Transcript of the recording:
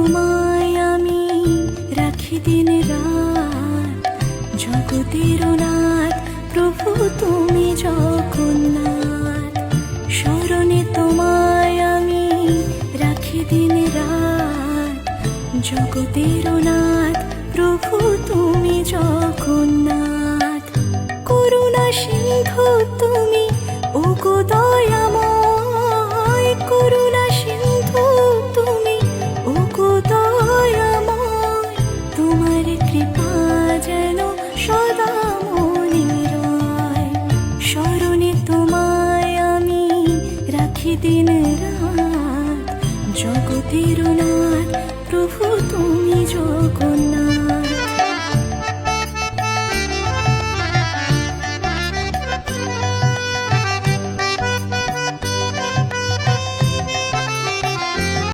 তোমায় আমি রাখি দিন রাত, জগতের নাথ প্রভু তুমি জগন্নাথ। স্মরণে তোমায় আমি রাখি দিন রাত, জগতের নাথ প্রভু তুমি জগন্নাথ। করুণা সিন্ধু তুমি ওগো দয়াময়, করুণা সিন্ধু তুমি ওগো দয়াময়। তোমার কৃপা যেন সদা মনে রয়, স্মরণে তোমায় আমি রাখি দিন রাত, জগতের নাথ প্রভু তুমি জগন্নাথ।